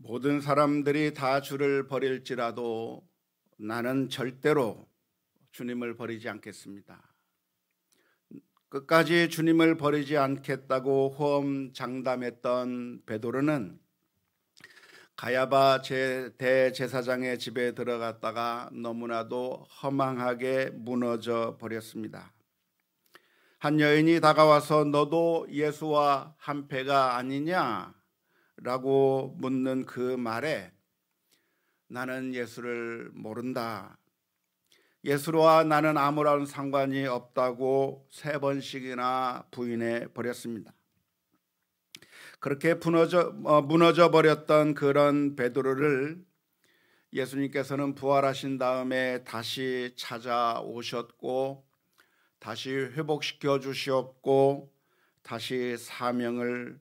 모든 사람들이 다 주를 버릴지라도 나는 절대로 주님을 버리지 않겠습니다. 끝까지 주님을 버리지 않겠다고 호언장담했던 베드로는 가야바 대제사장의 집에 들어갔다가 너무나도 허망하게 무너져 버렸습니다. 한 여인이 다가와서 너도 예수와 한패가 아니냐? 라고 묻는 그 말에 나는 예수를 모른다. 예수와 나는 아무런 상관이 없다고 3번씩이나 부인해 버렸습니다. 그렇게 무너져 버렸던 그런 베드로를 예수님께서는 부활하신 다음에 다시 찾아오셨고 다시 회복시켜 주셨고 다시 사명을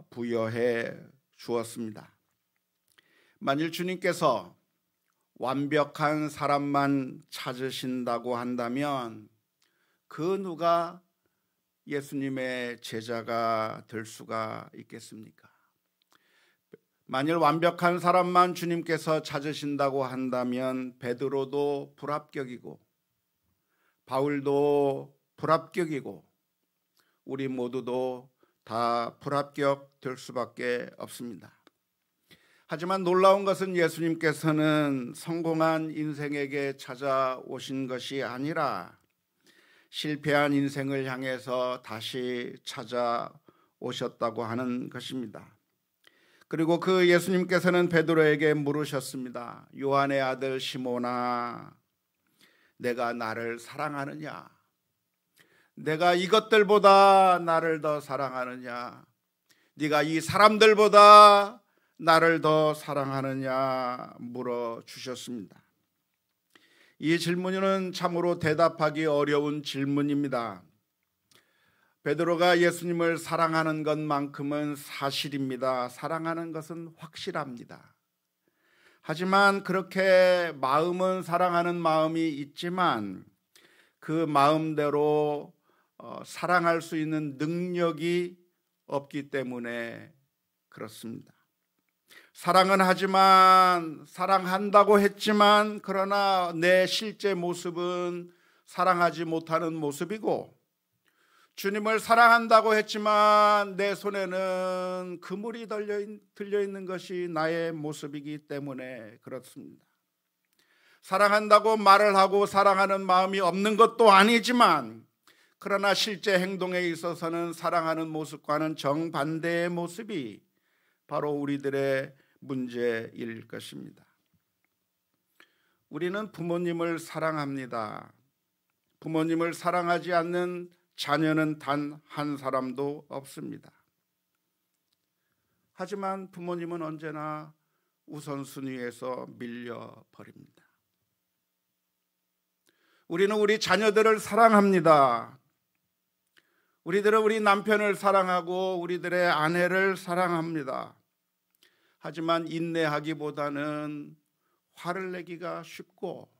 부여해 주었습니다. 만일 주님께서 완벽한 사람만 찾으신다고 한다면 그 누가 예수님의 제자가 될 수가 있겠습니까? 만일 완벽한 사람만 주님께서 찾으신다고 한다면 베드로도 불합격이고 바울도 불합격이고 우리 모두도 다 불합격 될 수밖에 없습니다. 하지만 놀라운 것은 예수님께서는 성공한 인생에게 찾아오신 것이 아니라 실패한 인생을 향해서 다시 찾아오셨다고 하는 것입니다. 그리고 그 예수님께서는 베드로에게 물으셨습니다. 요한의 아들 시몬아, 내가 나를 사랑하느냐? 내가 이것들보다 나를 더 사랑하느냐? 네가 이 사람들보다 나를 더 사랑하느냐 물어주셨습니다. 이 질문은 참으로 대답하기 어려운 질문입니다. 베드로가 예수님을 사랑하는 것만큼은 사실입니다. 사랑하는 것은 확실합니다. 하지만 그렇게 마음은 사랑하는 마음이 있지만 그 마음대로 사랑할 수 있는 능력이 없기 때문에 그렇습니다. 사랑은 하지만 사랑한다고 했지만 그러나 내 실제 모습은 사랑하지 못하는 모습이고 주님을 사랑한다고 했지만 내 손에는 그물이 들려 있는 것이 나의 모습이기 때문에 그렇습니다. 사랑한다고 말을 하고 사랑하는 마음이 없는 것도 아니지만 그러나 실제 행동에 있어서는 사랑하는 모습과는 정반대의 모습이 바로 우리들의 문제일 것입니다. 우리는 부모님을 사랑합니다. 부모님을 사랑하지 않는 자녀는 단 한 사람도 없습니다. 하지만 부모님은 언제나 우선순위에서 밀려버립니다. 우리는 우리 자녀들을 사랑합니다. 우리들은 우리 남편을 사랑하고 우리들의 아내를 사랑합니다. 하지만 인내하기보다는 화를 내기가 쉽고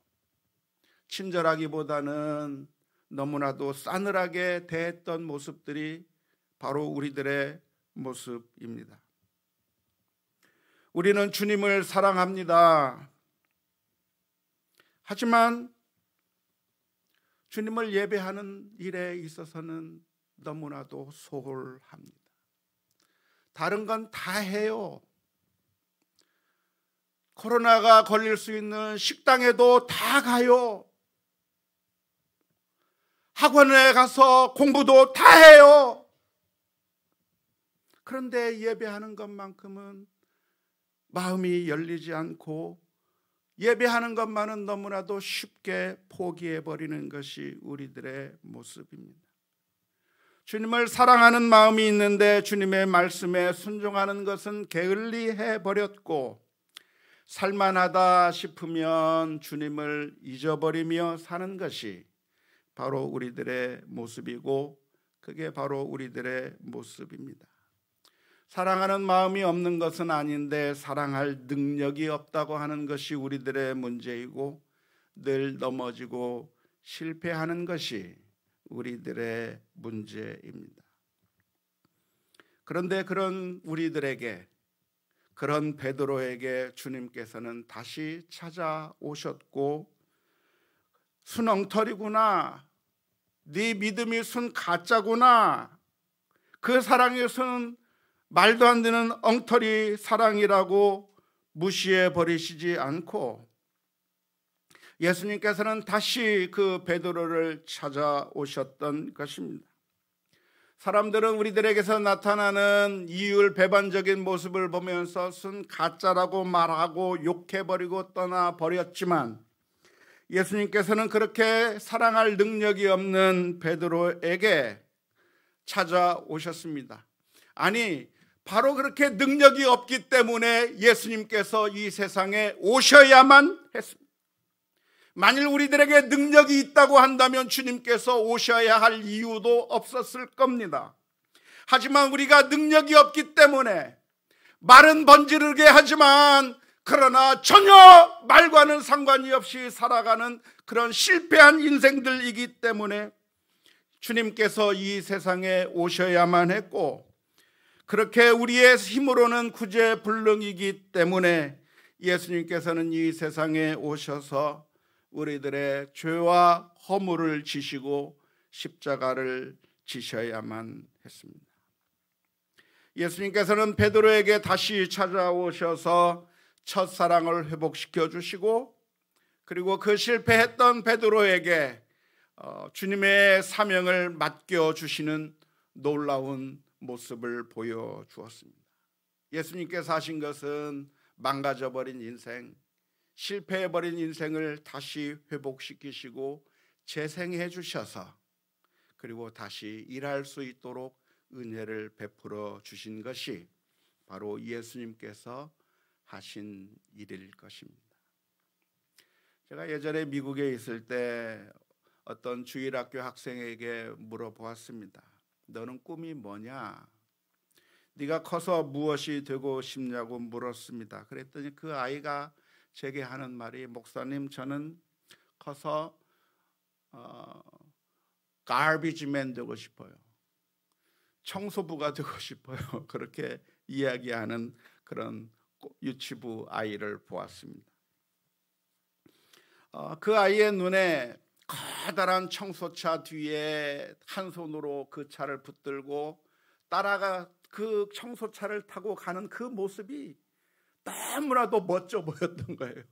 친절하기보다는 너무나도 싸늘하게 대했던 모습들이 바로 우리들의 모습입니다. 우리는 주님을 사랑합니다. 하지만 주님을 예배하는 일에 있어서는 너무나도 소홀합니다. 다른 건 다 해요. 코로나가 걸릴 수 있는 식당에도 다 가요. 학원에 가서 공부도 다 해요. 그런데 예배하는 것만큼은 마음이 열리지 않고 예배하는 것만은 너무나도 쉽게 포기해버리는 것이 우리들의 모습입니다. 주님을 사랑하는 마음이 있는데 주님의 말씀에 순종하는 것은 게을리해버렸고 살만하다 싶으면 주님을 잊어버리며 사는 것이 바로 우리들의 모습이고 그게 바로 우리들의 모습입니다. 사랑하는 마음이 없는 것은 아닌데 사랑할 능력이 없다고 하는 것이 우리들의 문제이고 늘 넘어지고 실패하는 것이 우리들의 문제입니다. 그런데 그런 우리들에게 그런 베드로에게 주님께서는 다시 찾아오셨고, 순엉터리구나, 네 믿음이 순 가짜구나, 그 사랑의 순 말도 안 되는 엉터리 사랑이라고 무시해 버리시지 않고 예수님께서는 다시 그 베드로를 찾아오셨던 것입니다. 사람들은 우리들에게서 나타나는 이율배반적인 모습을 보면서 순 가짜라고 말하고 욕해버리고 떠나버렸지만, 예수님께서는 그렇게 사랑할 능력이 없는 베드로에게 찾아오셨습니다. 아니, 바로 그렇게 능력이 없기 때문에 예수님께서 이 세상에 오셔야만 했습니다. 만일 우리들에게 능력이 있다고 한다면 주님께서 오셔야 할 이유도 없었을 겁니다. 하지만 우리가 능력이 없기 때문에 말은 번지르게 하지만 그러나 전혀 말과는 상관이 없이 살아가는 그런 실패한 인생들이기 때문에 주님께서 이 세상에 오셔야만 했고, 그렇게 우리의 힘으로는 구제불능이기 때문에 예수님께서는 이 세상에 오셔서 우리들의 죄와 허물을 지시고 십자가를 지셔야만 했습니다. 예수님께서는 베드로에게 다시 찾아오셔서 첫사랑을 회복시켜 주시고, 그리고 그 실패했던 베드로에게 주님의 사명을 맡겨주시는 놀라운 모습을 보여주었습니다. 예수님께서 하신 것은 망가져버린 인생, 실패해버린 인생을 다시 회복시키시고 재생해 주셔서, 그리고 다시 일할 수 있도록 은혜를 베풀어 주신 것이 바로 예수님께서 하신 일일 것입니다. 제가 예전에 미국에 있을 때 어떤 주일학교 학생에게 물어보았습니다. 너는 꿈이 뭐냐? 네가 커서 무엇이 되고 싶냐고 물었습니다. 그랬더니 그 아이가 제게 하는 말이, 목사님, 저는 커서 가비지맨 되고 싶어요. 청소부가 되고 싶어요. 그렇게 이야기하는 그런 유치부 아이를 보았습니다. 그 아이의 눈에 커다란 청소차 뒤에 한 손으로 그 차를 붙들고 따라가 그 청소차를 타고 가는 그 모습이 너무나도 멋져 보였던 거예요.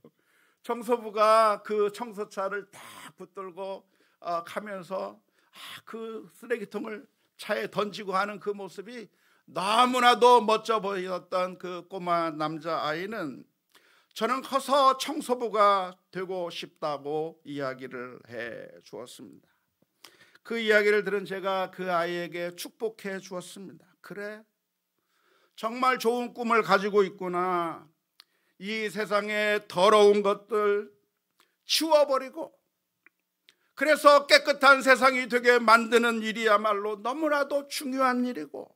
청소부가 그 청소차를 딱 붙들고 가면서 그 쓰레기통을 차에 던지고 하는 그 모습이 너무나도 멋져 보였던 그 꼬마 남자아이는 저는 커서 청소부가 되고 싶다고 이야기를 해 주었습니다. 그 이야기를 들은 제가 그 아이에게 축복해 주었습니다. 그래, 정말 좋은 꿈을 가지고 있구나. 이 세상의 더러운 것들 치워버리고 그래서 깨끗한 세상이 되게 만드는 일이야말로 너무나도 중요한 일이고,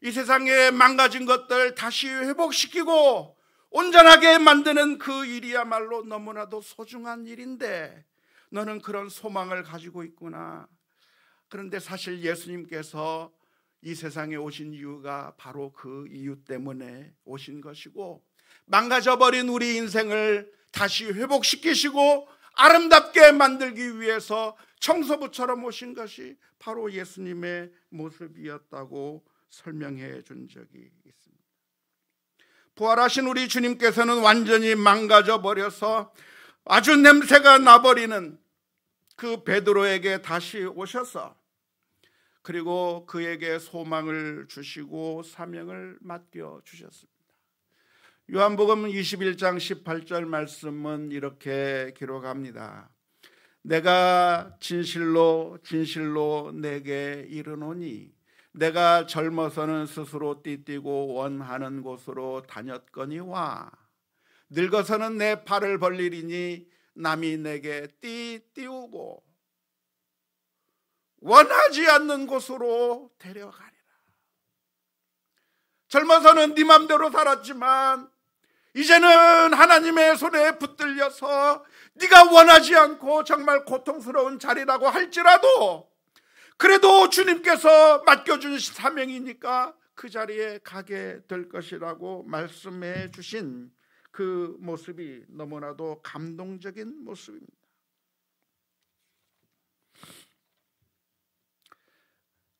이 세상에 망가진 것들 다시 회복시키고 온전하게 만드는 그 일이야말로 너무나도 소중한 일인데 너는 그런 소망을 가지고 있구나. 그런데 사실 예수님께서 이 세상에 오신 이유가 바로 그 이유 때문에 오신 것이고, 망가져버린 우리 인생을 다시 회복시키시고 아름답게 만들기 위해서 청소부처럼 오신 것이 바로 예수님의 모습이었다고 설명해 준 적이 있습니다. 부활하신 우리 주님께서는 완전히 망가져 버려서 아주 냄새가 나버리는 그 베드로에게 다시 오셔서, 그리고 그에게 소망을 주시고 사명을 맡겨 주셨습니다. 요한복음 21장 18절 말씀은 이렇게 기록합니다. 내가 진실로 진실로 내게 이르노니 내가 젊어서는 스스로 띠띠고 원하는 곳으로 다녔거니와 늙어서는 내 팔을 벌리리니 남이 내게 띠띠우고 원하지 않는 곳으로 데려가리라. 젊어서는 네 맘대로 살았지만 이제는 하나님의 손에 붙들려서 네가 원하지 않고 정말 고통스러운 자리라고 할지라도 그래도 주님께서 맡겨준 사명이니까 그 자리에 가게 될 것이라고 말씀해 주신 그 모습이 너무나도 감동적인 모습입니다.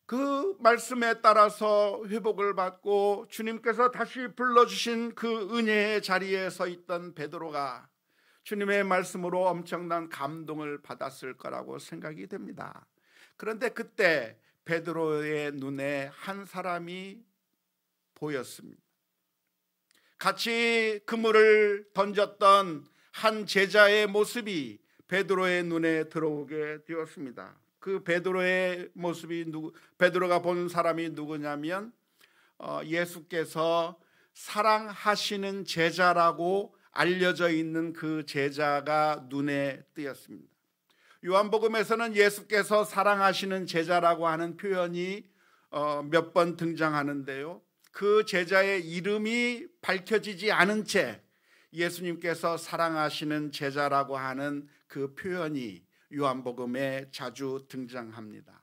그 말씀에 따라서 회복을 받고 주님께서 다시 불러주신 그 은혜의 자리에 서 있던 베드로가 주님의 말씀으로 엄청난 감동을 받았을 거라고 생각이 됩니다. 그런데 그때 베드로의 눈에 한 사람이 보였습니다. 같이 그물을 던졌던 한 제자의 모습이 베드로의 눈에 들어오게 되었습니다. 그 베드로의 모습이 베드로가 본 사람이 누구냐면 예수께서 사랑하시는 제자라고 알려져 있는 그 제자가 눈에 띄었습니다. 요한복음에서는 예수께서 사랑하시는 제자라고 하는 표현이 몇 번 등장하는데요, 그 제자의 이름이 밝혀지지 않은 채 예수님께서 사랑하시는 제자라고 하는 그 표현이 요한복음에 자주 등장합니다.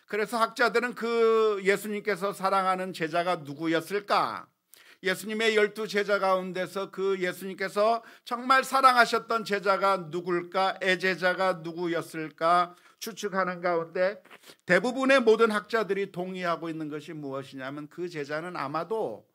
그래서 학자들은 그 예수님께서 사랑하는 제자가 누구였을까? 예수님의 12제자 가운데서 그 예수님께서 정말 사랑하셨던 제자가 누굴까? 애제자가 누구였을까? 추측하는 가운데 대부분의 모든 학자들이 동의하고 있는 것이 무엇이냐면 그 제자는 아마도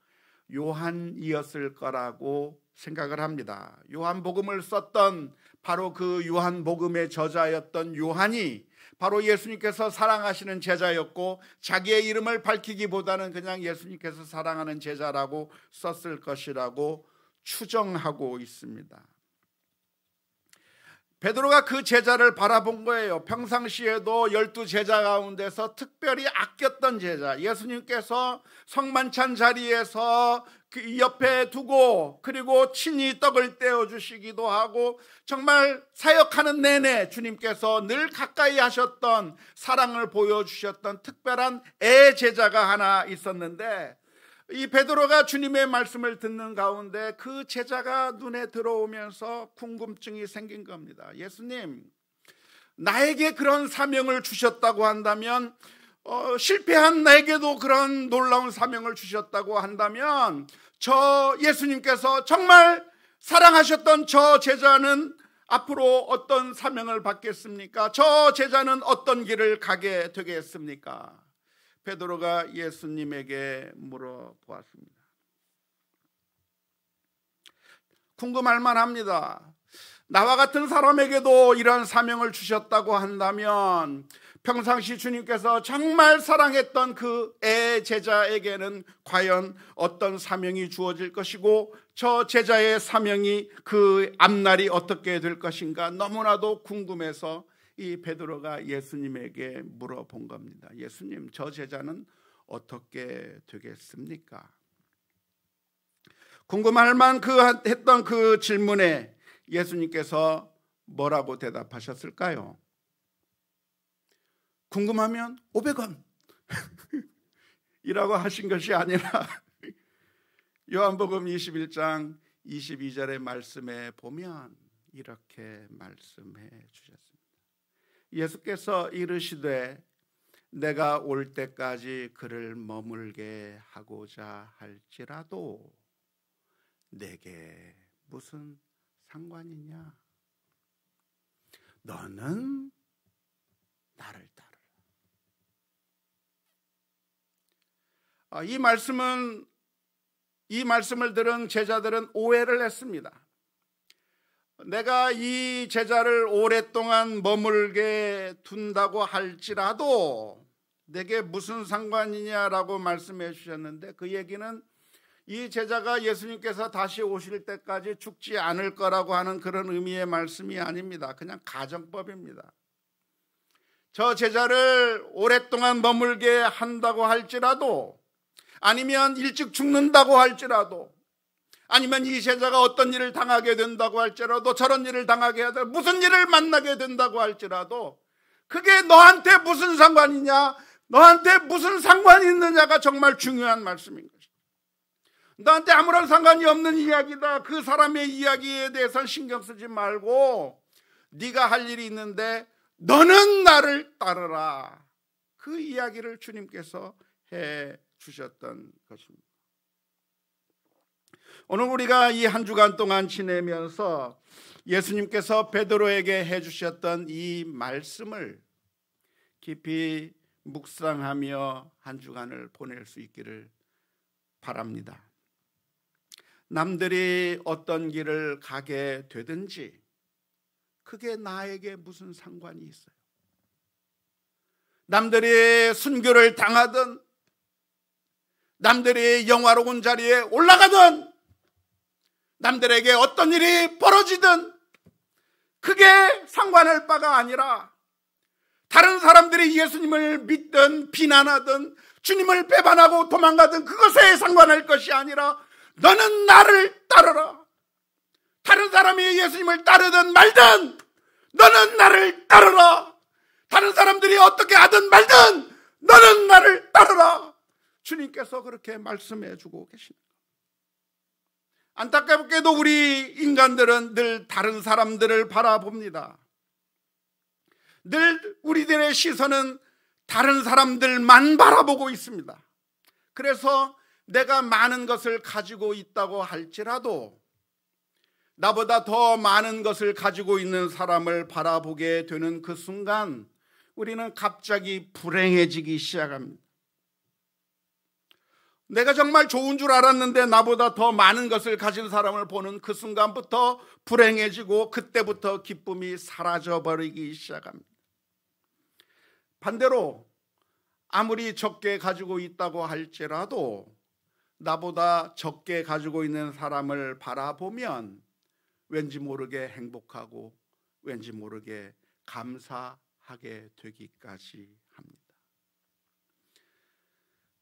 요한이었을 거라고 생각을 합니다. 요한복음을 썼던 바로 그 요한복음의 저자였던 요한이 바로 예수님께서 사랑하시는 제자였고, 자기의 이름을 밝히기보다는 그냥 예수님께서 사랑하는 제자라고 썼을 것이라고 추정하고 있습니다. 베드로가 그 제자를 바라본 거예요. 평상시에도 12제자 가운데서 특별히 아꼈던 제자, 예수님께서 성만찬 자리에서 그 옆에 두고 그리고 친히 떡을 떼어주시기도 하고 정말 사역하는 내내 주님께서 늘 가까이 하셨던, 사랑을 보여주셨던 특별한 애제자가 하나 있었는데, 이 베드로가 주님의 말씀을 듣는 가운데 그 제자가 눈에 들어오면서 궁금증이 생긴 겁니다. 예수님, 나에게 그런 사명을 주셨다고 한다면, 실패한 나에게도 그런 놀라운 사명을 주셨다고 한다면, 저 예수님께서 정말 사랑하셨던 저 제자는 앞으로 어떤 사명을 받겠습니까? 저 제자는 어떤 길을 가게 되겠습니까? 베드로가 예수님에게 물어보았습니다. 궁금할 만합니다. 나와 같은 사람에게도 이런 사명을 주셨다고 한다면 평상시 주님께서 정말 사랑했던 그 제자에게는 과연 어떤 사명이 주어질 것이고, 저 제자의 사명이 그 앞날이 어떻게 될 것인가 너무나도 궁금해서 이 베드로가 예수님에게 물어본 겁니다. 예수님, 저 제자는 어떻게 되겠습니까? 궁금할 만 했던 그 질문에 예수님께서 뭐라고 대답하셨을까요? 궁금하면 500원 이라고 하신 것이 아니라 요한복음 21장 22절의 말씀에 보면 이렇게 말씀해 주셨습니다. 예수께서 이르시되 내가 올 때까지 그를 머물게 하고자 할지라도 내게 무슨 상관이냐? 너는 나를 따르라. 이 말씀을 들은 제자들은 오해를 했습니다. 내가 이 제자를 오랫동안 머물게 둔다고 할지라도 내게 무슨 상관이냐라고 말씀해 주셨는데, 그 얘기는 이 제자가 예수님께서 다시 오실 때까지 죽지 않을 거라고 하는 그런 의미의 말씀이 아닙니다. 그냥 가정법입니다. 저 제자를 오랫동안 머물게 한다고 할지라도, 아니면 일찍 죽는다고 할지라도, 아니면 이 제자가 어떤 일을 당하게 된다고 할지라도, 저런 일을 당하게 하다 무슨 일을 만나게 된다고 할지라도, 그게 너한테 무슨 상관이냐, 너한테 무슨 상관이 있느냐가 정말 중요한 말씀인 것이다. 너한테 아무런 상관이 없는 이야기다. 그 사람의 이야기에 대해서는 신경 쓰지 말고 네가 할 일이 있는데 너는 나를 따르라. 그 이야기를 주님께서 해 주셨던 것입니다. 오늘 우리가 이 한 주간 동안 지내면서 예수님께서 베드로에게 해주셨던 이 말씀을 깊이 묵상하며 한 주간을 보낼 수 있기를 바랍니다. 남들이 어떤 길을 가게 되든지 그게 나에게 무슨 상관이 있어요? 남들이 순교를 당하든 남들이 영화로운 자리에 올라가든 남들에게 어떤 일이 벌어지든 그게 상관할 바가 아니라 다른 사람들이 예수님을 믿든 비난하든 주님을 배반하고 도망가든 그것에 상관할 것이 아니라 너는 나를 따르라. 다른 사람이 예수님을 따르든 말든 너는 나를 따르라. 다른 사람들이 어떻게 하든 말든 너는 나를 따르라. 주님께서 그렇게 말씀해 주고 계십니다. 안타깝게도 우리 인간들은 늘 다른 사람들을 바라봅니다. 늘 우리들의 시선은 다른 사람들만 바라보고 있습니다. 그래서 내가 많은 것을 가지고 있다고 할지라도 나보다 더 많은 것을 가지고 있는 사람을 바라보게 되는 그 순간 우리는 갑자기 불행해지기 시작합니다. 내가 정말 좋은 줄 알았는데 나보다 더 많은 것을 가진 사람을 보는 그 순간부터 불행해지고 그때부터 기쁨이 사라져버리기 시작합니다. 반대로 아무리 적게 가지고 있다고 할지라도 나보다 적게 가지고 있는 사람을 바라보면 왠지 모르게 행복하고 왠지 모르게 감사하게 되기까지 합니다.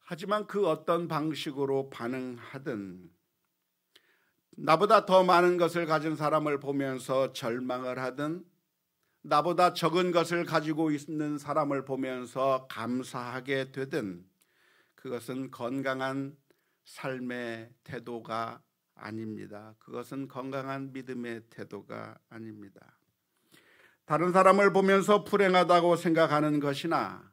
하지만 그 어떤 방식으로 반응하든 나보다 더 많은 것을 가진 사람을 보면서 절망을 하든 나보다 적은 것을 가지고 있는 사람을 보면서 감사하게 되든 그것은 건강한 삶의 태도가 아닙니다. 그것은 건강한 믿음의 태도가 아닙니다. 다른 사람을 보면서 불행하다고 생각하는 것이나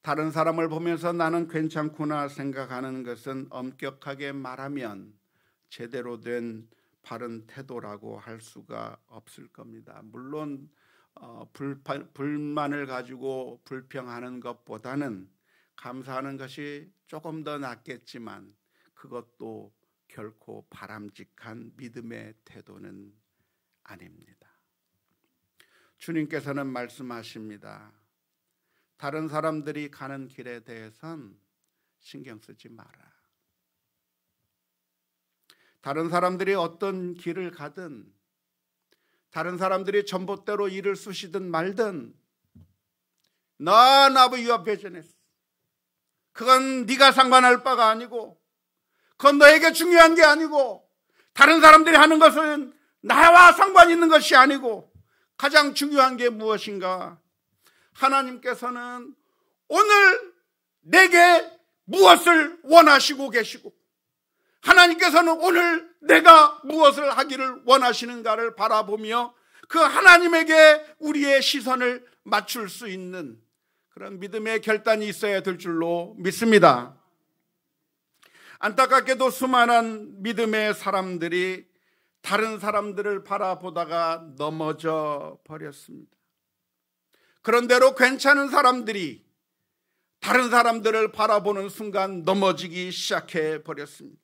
다른 사람을 보면서 나는 괜찮구나 생각하는 것은 엄격하게 말하면 제대로 된 바른 태도라고 할 수가 없을 겁니다. 물론 불만을 가지고 불평하는 것보다는 감사하는 것이 조금 더 낫겠지만 그것도 결코 바람직한 믿음의 태도는 아닙니다. 주님께서는 말씀하십니다. 다른 사람들이 가는 길에 대해선 신경 쓰지 마라. 다른 사람들이 어떤 길을 가든 다른 사람들이 전봇대로 일을 쑤시든 말든 None of your business. 그건 네가 상관할 바가 아니고 그건 너에게 중요한 게 아니고 다른 사람들이 하는 것은 나와 상관 있는 것이 아니고 가장 중요한 게 무엇인가? 하나님께서는 오늘 내게 무엇을 원하시고 계시고 하나님께서는 오늘 내가 무엇을 하기를 원하시는가를 바라보며 그 하나님에게 우리의 시선을 맞출 수 있는 그런 믿음의 결단이 있어야 될 줄로 믿습니다. 안타깝게도 수많은 믿음의 사람들이 다른 사람들을 바라보다가 넘어져 버렸습니다. 그런대로 괜찮은 사람들이 다른 사람들을 바라보는 순간 넘어지기 시작해 버렸습니다.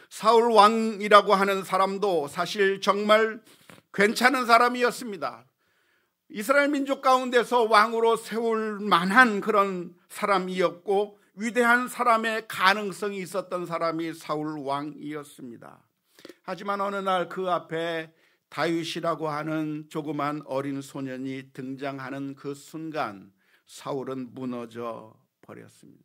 사울 왕이라고 하는 사람도 사실 정말 괜찮은 사람이었습니다. 이스라엘 민족 가운데서 왕으로 세울 만한 그런 사람이었고 위대한 사람의 가능성이 있었던 사람이 사울 왕이었습니다. 하지만 어느 날 그 앞에 다윗이라고 하는 조그만 어린 소년이 등장하는 그 순간 사울은 무너져 버렸습니다.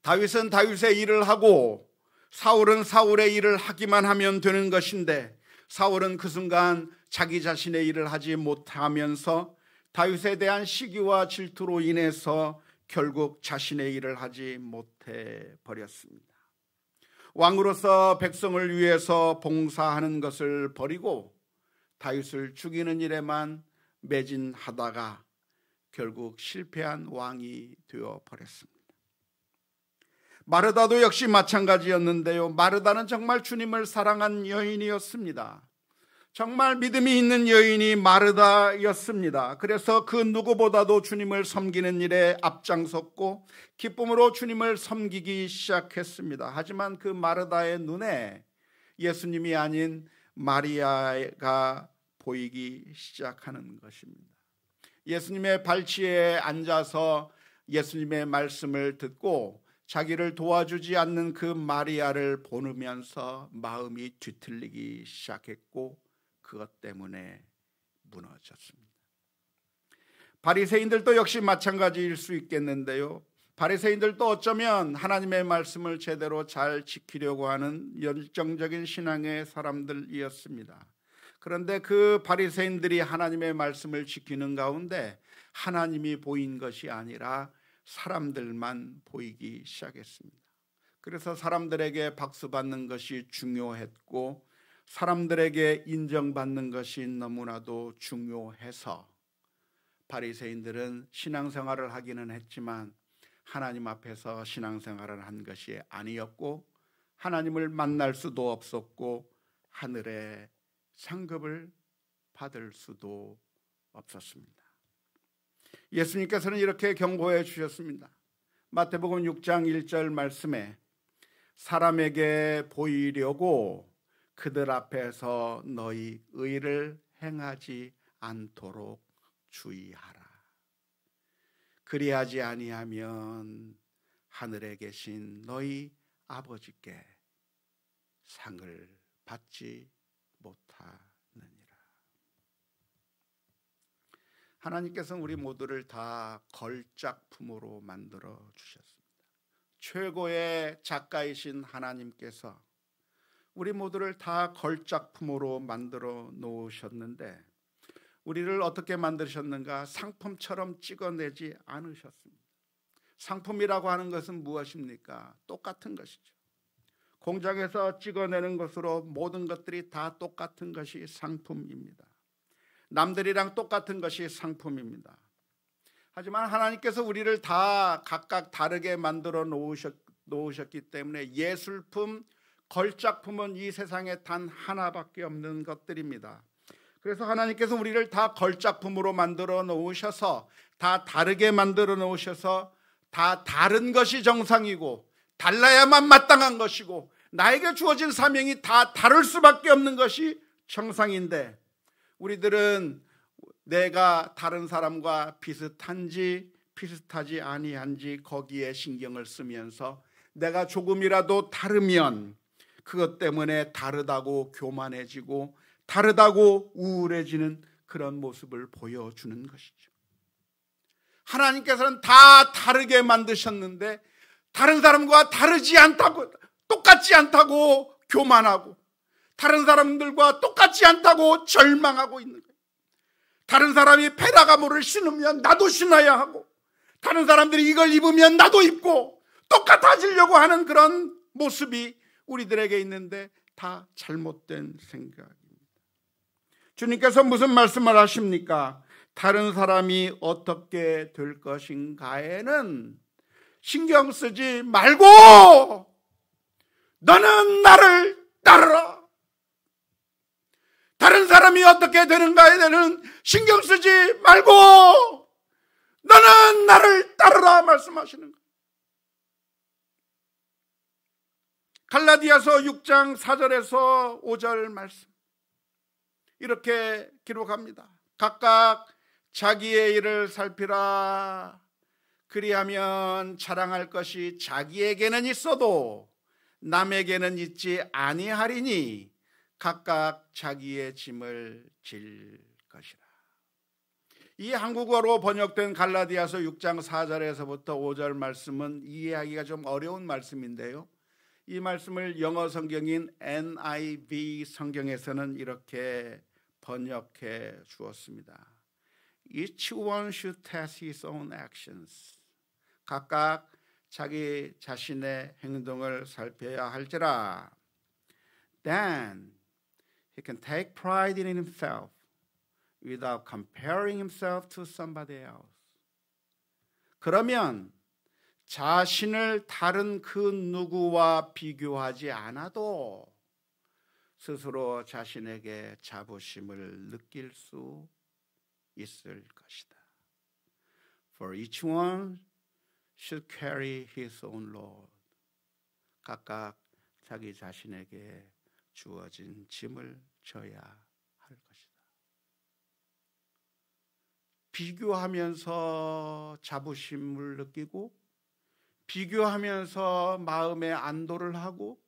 다윗은 다윗의 일을 하고 사울은 사울의 일을 하기만 하면 되는 것인데 사울은 그 순간 자기 자신의 일을 하지 못하면서 다윗에 대한 시기와 질투로 인해서 결국 자신의 일을 하지 못해 버렸습니다. 왕으로서 백성을 위해서 봉사하는 것을 버리고 다윗을 죽이는 일에만 매진하다가 결국 실패한 왕이 되어버렸습니다. 마르다도 역시 마찬가지였는데요. 마르다는 정말 주님을 사랑한 여인이었습니다. 정말 믿음이 있는 여인이 마르다였습니다. 그래서 그 누구보다도 주님을 섬기는 일에 앞장섰고 기쁨으로 주님을 섬기기 시작했습니다. 하지만 그 마르다의 눈에 예수님이 아닌 마리아가 보이기 시작하는 것입니다. 예수님의 발치에 앉아서 예수님의 말씀을 듣고 자기를 도와주지 않는 그 마리아를 보면서 마음이 뒤틀리기 시작했고 그것 때문에 무너졌습니다. 바리새인들도 역시 마찬가지일 수 있겠는데요. 바리새인들도 어쩌면 하나님의 말씀을 제대로 잘 지키려고 하는 열정적인 신앙의 사람들이었습니다. 그런데 그 바리새인들이 하나님의 말씀을 지키는 가운데 하나님이 보인 것이 아니라 사람들만 보이기 시작했습니다. 그래서 사람들에게 박수받는 것이 중요했고 사람들에게 인정받는 것이 너무나도 중요해서 바리새인들은 신앙생활을 하기는 했지만 하나님 앞에서 신앙생활을 한 것이 아니었고 하나님을 만날 수도 없었고 하늘의 상급을 받을 수도 없었습니다. 예수님께서는 이렇게 경고해 주셨습니다. 마태복음 6장 1절 말씀에 사람에게 보이려고 그들 앞에서 너희 의를 행하지 않도록 주의하라. 그리하지 아니하면 하늘에 계신 너희 아버지께 상을 받지 못하느니라. 하나님께서는 우리 모두를 다 걸작품으로 만들어 주셨습니다. 최고의 작가이신 하나님께서 우리 모두를 다 걸작품으로 만들어 놓으셨는데 우리를 어떻게 만드셨는가? 상품처럼 찍어내지 않으셨습니다. 상품이라고 하는 것은 무엇입니까? 똑같은 것이죠. 공장에서 찍어내는 것으로 모든 것들이 다 똑같은 것이 상품입니다. 남들이랑 똑같은 것이 상품입니다. 하지만 하나님께서 우리를 다 각각 다르게 만들어 놓으셨기 때문에 예술품, 걸작품은 이 세상에 단 하나밖에 없는 것들입니다. 그래서 하나님께서 우리를 다 걸작품으로 만들어 놓으셔서 다 다르게 만들어 놓으셔서 다 다른 것이 정상이고 달라야만 마땅한 것이고 나에게 주어진 사명이 다 다를 수밖에 없는 것이 정상인데 우리들은 내가 다른 사람과 비슷한지 비슷하지 아니한지 거기에 신경을 쓰면서 내가 조금이라도 다르면 그것 때문에 다르다고 교만해지고 다르다고 우울해지는 그런 모습을 보여주는 것이죠. 하나님께서는 다 다르게 만드셨는데 다른 사람과 다르지 않다고, 똑같지 않다고 교만하고 다른 사람들과 똑같지 않다고 절망하고 있는 거예요. 다른 사람이 페라가모를 신으면 나도 신어야 하고 다른 사람들이 이걸 입으면 나도 입고 똑같아지려고 하는 그런 모습이 우리들에게 있는데 다 잘못된 생각입니다. 주님께서 무슨 말씀을 하십니까? 다른 사람이 어떻게 될 것인가에는 신경 쓰지 말고 너는 나를 따르라. 다른 사람이 어떻게 되는가에 대해서는 신경 쓰지 말고 너는 나를 따르라 말씀하시는 거예요. 갈라디아서 6장 4절에서 5절 말씀 이렇게 기록합니다. 각각 자기의 일을 살피라. 그리하면 자랑할 것이 자기에게는 있어도 남에게는 있지 아니하리니 각각 자기의 짐을 질 것이라. 이 한국어로 번역된 갈라디아서 6장 4절에서부터 5절 말씀은 이해하기가 좀 어려운 말씀인데요. 이 말씀을 영어 성경인 NIV 성경에서는 이렇게 번역해 주었습니다. Each one should test his own actions. 각각 자기 자신의 행동을 살펴야 할지라. Then he can take pride in himself without comparing himself to somebody else. 그러면 자신을 다른 그 누구와 비교하지 않아도 스스로 자신에게 자부심을 느낄 수 있을 것이다. For each one should carry his own load. 각각 자기 자신에게 주어진 짐을 져야 할 것이다. 비교하면서 자부심을 느끼고, 비교하면서 마음의 안도를 하고,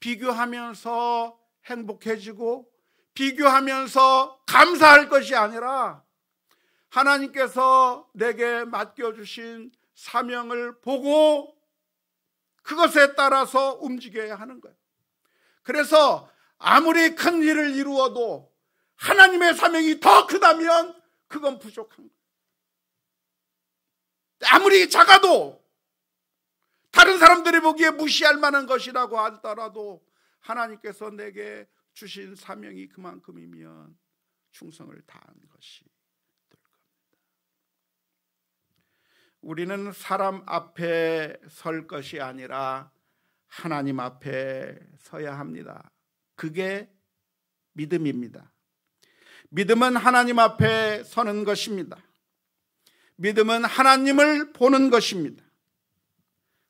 비교하면서 행복해지고, 비교하면서 감사할 것이 아니라 하나님께서 내게 맡겨주신 사명을 보고 그것에 따라서 움직여야 하는 거예요. 그래서 아무리 큰 일을 이루어도 하나님의 사명이 더 크다면 그건 부족한 거예요. 아무리 작아도, 다른 사람들이 보기에 무시할 만한 것이라고 하더라도 하나님께서 내게 주신 사명이 그만큼이면 충성을 다한 것이 될 겁니다. 우리는 사람 앞에 설 것이 아니라 하나님 앞에 서야 합니다. 그게 믿음입니다. 믿음은 하나님 앞에 서는 것입니다. 믿음은 하나님을 보는 것입니다.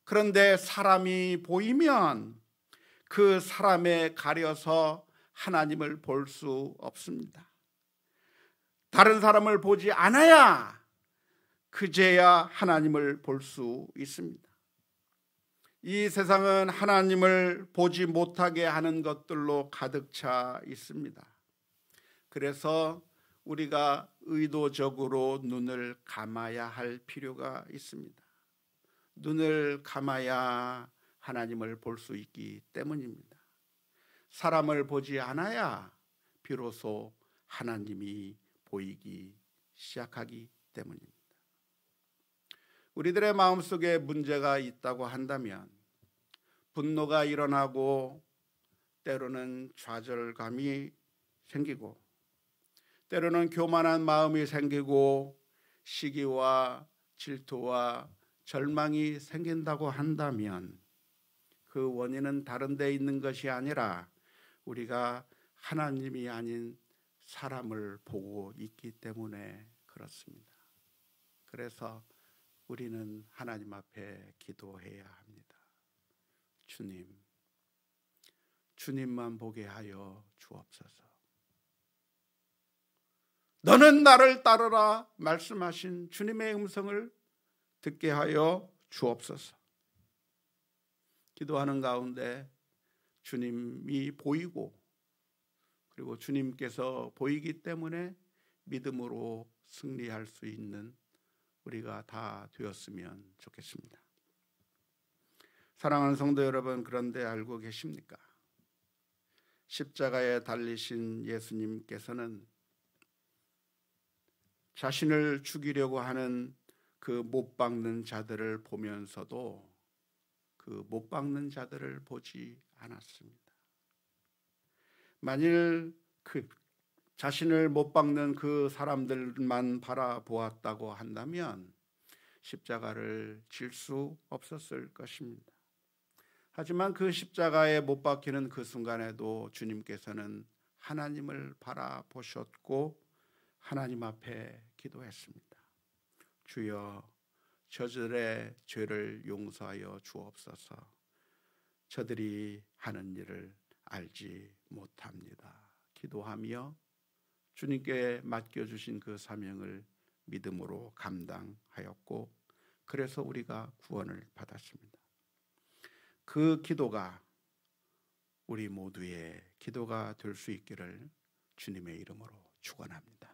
그런데 사람이 보이면 그 사람에 가려서 하나님을 볼 수 없습니다. 다른 사람을 보지 않아야 그제야 하나님을 볼 수 있습니다. 이 세상은 하나님을 보지 못하게 하는 것들로 가득 차 있습니다. 그래서 우리가 의도적으로 눈을 감아야 할 필요가 있습니다. 눈을 감아야 하나님을 볼 수 있기 때문입니다. 사람을 보지 않아야 비로소 하나님이 보이기 시작하기 때문입니다. 우리들의 마음속에 문제가 있다고 한다면 분노가 일어나고, 때로는 좌절감이 생기고, 때로는 교만한 마음이 생기고, 시기와 질투와 절망이 생긴다고 한다면 그 원인은 다른 데 있는 것이 아니라 우리가 하나님이 아닌 사람을 보고 있기 때문에 그렇습니다. 그래서 우리는 하나님 앞에 기도해야 합니다. 주님만 보게 하여 주옵소서. 너는 나를 따르라 말씀하신 주님의 음성을 듣게 하여 주옵소서. 기도하는 가운데 주님이 보이고, 그리고 주님께서 보이기 때문에 믿음으로 승리할 수 있는 우리가 다 되었으면 좋겠습니다. 사랑하는 성도 여러분, 그런데 알고 계십니까? 십자가에 달리신 예수님께서는 자신을 죽이려고 하는 그 못 박는 자들을 보면서도 그 못 박는 자들을 보지 않았습니다. 만일 그 자신을 못 박는 그 사람들만 바라보았다고 한다면 십자가를 질 수 없었을 것입니다. 하지만 그 십자가에 못 박히는 그 순간에도 주님께서는 하나님을 바라보셨고 하나님 앞에 기도했습니다. 주여, 저들의 죄를 용서하여 주옵소서. 저들이 하는 일을 알지 못합니다. 기도하며 주님께 맡겨주신 그 사명을 믿음으로 감당하였고, 그래서 우리가 구원을 받았습니다. 그 기도가 우리 모두의 기도가 될 수 있기를 주님의 이름으로 축원합니다.